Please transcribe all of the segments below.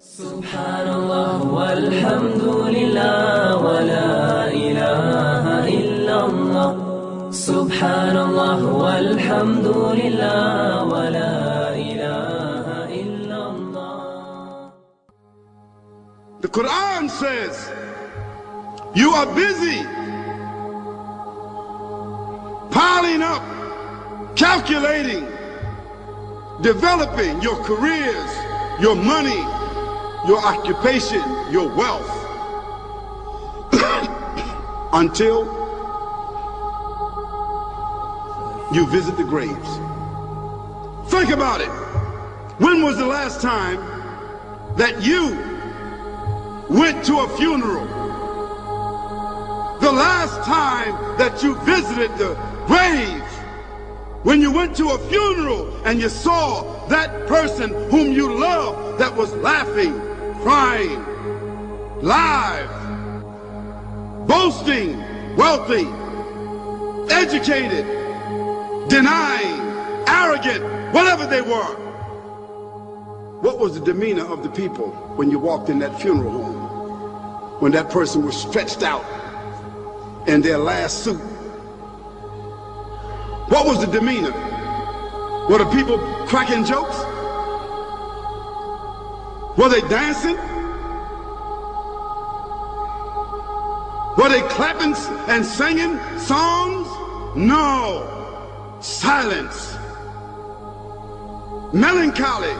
Subhanallah walhamdulillah wa la ilaha illallah. Subhanallah walhamdulillah wa la ilaha illallah. The Quran says you are busy piling up, calculating, developing your careers, your money, your occupation, your wealth, until you visit the graves. Think about it. When was the last time that you went to a funeral? The last time that you visited the grave? When you went to a funeral and you saw that person whom you loved that was laughing, crying, live, boasting, wealthy, educated, denying, arrogant, whatever they were. What was the demeanor of the people when you walked in that funeral home? When that person was stretched out in their last suit? What was the demeanor? Were the people cracking jokes? Were they dancing? Were they clapping and singing songs? No. Silence. Melancholy.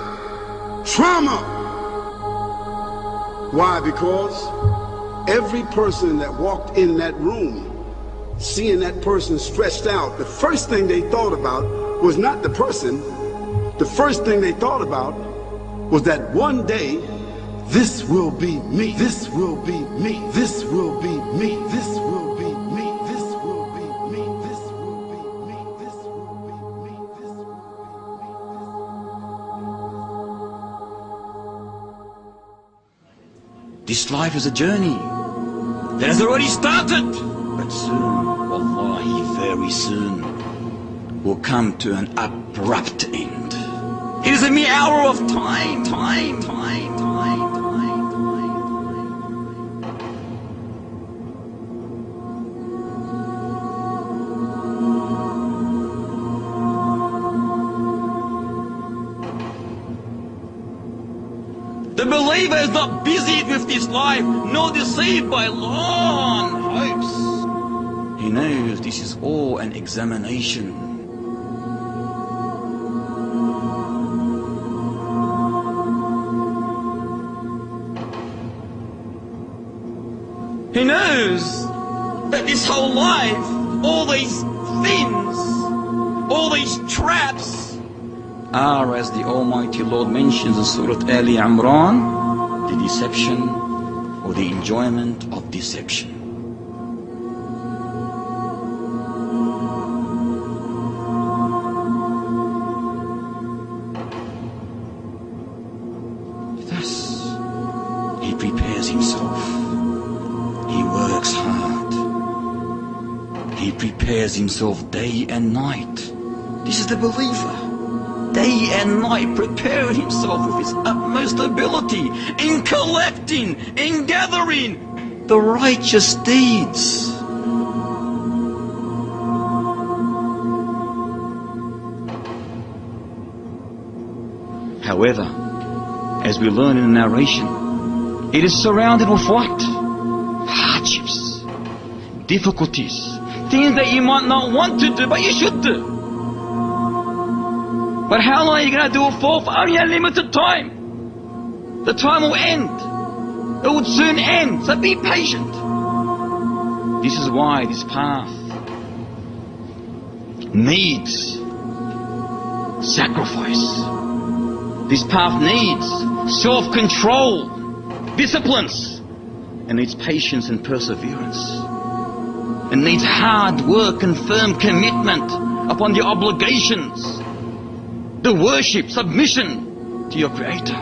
Trauma. Why? Because every person that walked in that room, seeing that person stretched out, the first thing they thought about was not the person. The first thing they thought about was that one day, this will be me, this will be me, this will be me, this will be me, this will be me, this will be me, this will be me, this will be me. This life is a journey that has already started, but soon, wallahi, very soon, will come to an abrupt end. It is a mere hour of time. The believer is not busied with this life, nor deceived by long hopes. He knows this is all an examination. He knows that this whole life, all these things, all these traps, are, as the Almighty Lord mentions in Surah Ali Imran, the deception or the enjoyment of deception. Thus, he prepares himself. He works hard. He prepares himself day and night. This is the believer. Day and night preparing himself with his utmost ability in collecting, in gathering the righteous deeds. However, as we learn in the narration, it is surrounded with what? Hardships, difficulties, things that you might not want to do, but you should do. But how long are you going to do it for? For only a limited time. The time will end. It would soon end, so be patient. This is why this path needs sacrifice. This path needs self-control, disciplines, and needs patience and perseverance. It needs hard work and firm commitment upon the obligations, the worship, submission to your Creator.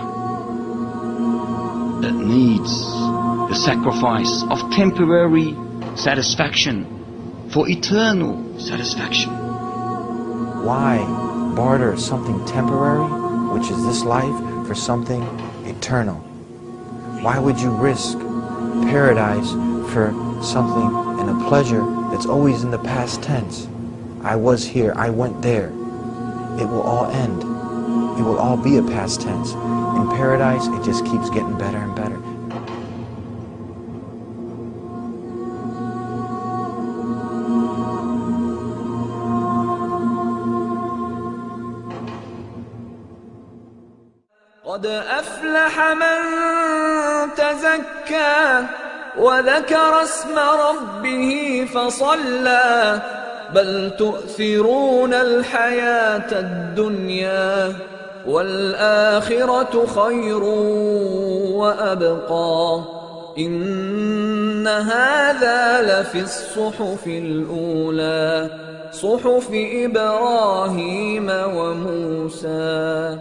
It needs the sacrifice of temporary satisfaction for eternal satisfaction. Why barter something temporary, which is this life, for something eternal, Why would you risk paradise for something and a pleasure that's always in the past tense? I was here, I went there. It will all end. It will all be a past tense. In paradise, it just keeps getting better and better. قد أفلح من تزكى وذكر اسم ربه فصلى بل تؤثرون الحياة الدنيا والآخرة خير وأبقى إن هذا لفي الصحف الأولى صحف إبراهيم وموسى.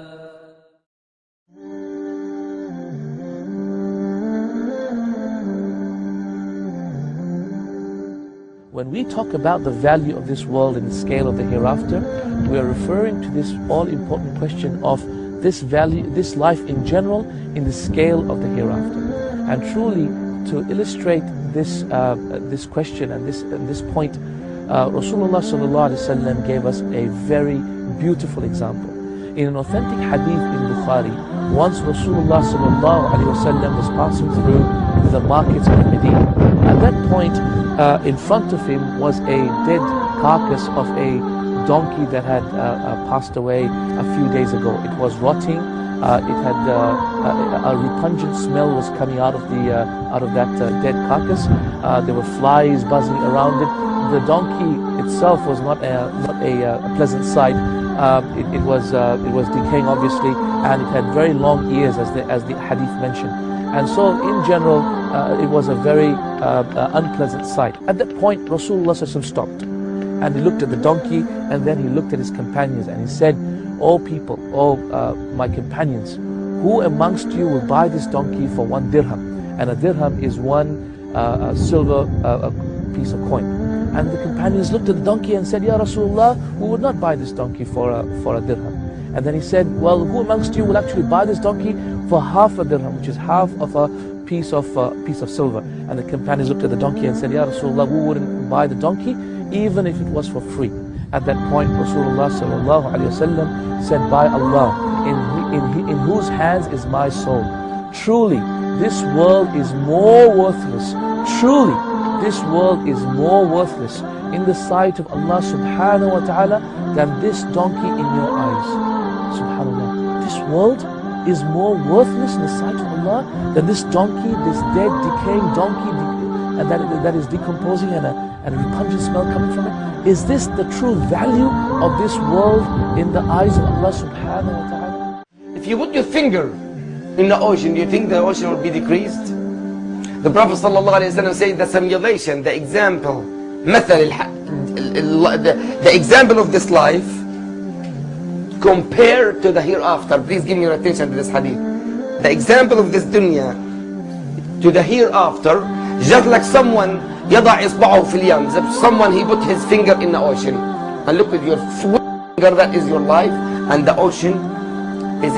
When we talk about the value of this world in the scale of the hereafter, we are referring to this all-important question of this value, this life in general, in the scale of the hereafter. And truly, to illustrate this this question and this point, Rasulullah ﷺ gave us a very beautiful example. In an authentic hadith in Bukhari, once Rasulullah ﷺ was passing through the markets of Medina. At that point, in front of him was a dead carcass of a donkey that had passed away a few days ago. It was rotting. It had a repugnant smell was coming out of that dead carcass. There were flies buzzing around it. The donkey itself was not a pleasant sight. It was decaying, obviously, and it had very long ears, as the hadith mentioned. And so, in general, it was a very unpleasant sight. At that point, Rasulullah stopped, and he looked at the donkey, and then he looked at his companions, and he said, "O people, O my companions, who amongst you will buy this donkey for 1 dirham?" And a dirham is one silver piece of coin. And the companions looked at the donkey and said, "Ya Rasulullah, we would not buy this donkey for a dirham." And then he said, "Well, who amongst you will actually buy this donkey for half a dirham, which is half of a piece of silver?" And the companions looked at the donkey and said, "Ya Rasulullah, we wouldn't buy the donkey even if it was for free." At that point, Rasulullah ﷺ said, "By Allah, in whose hands is my soul? Truly, this world is more worthless. Truly, this world is more worthless in the sight of Allah subhanahu wa ta'ala than this donkey in your eyes." Subhanallah. This world is more worthless in the sight of Allah than this donkey, this dead, decaying donkey, and that is decomposing and a repugnant smell coming from it. Is this the true value of this world in the eyes of Allah subhanahu wa ta'ala? If you put your finger in the ocean, do you think the ocean will be decreased? The Prophet ﷺ said the simulation, the example, the example of this life compared to the hereafter. Please give me your attention to this hadith. The example of this dunya to the hereafter, just like someone يضع إصبعه في اليم, someone he put his finger in the ocean, and look with your finger, that is your life, and the ocean is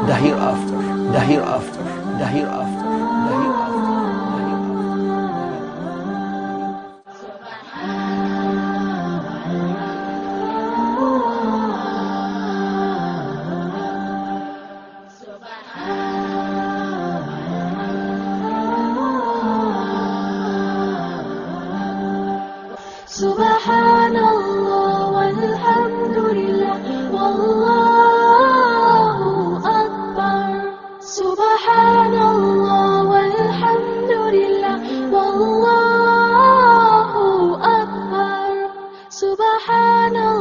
the hereafter, the hereafter, the hereafter. Subhanallah walhamdulillah wallahu akbar. Subhanallah walhamdulillah wallahu akbar. Subhanallah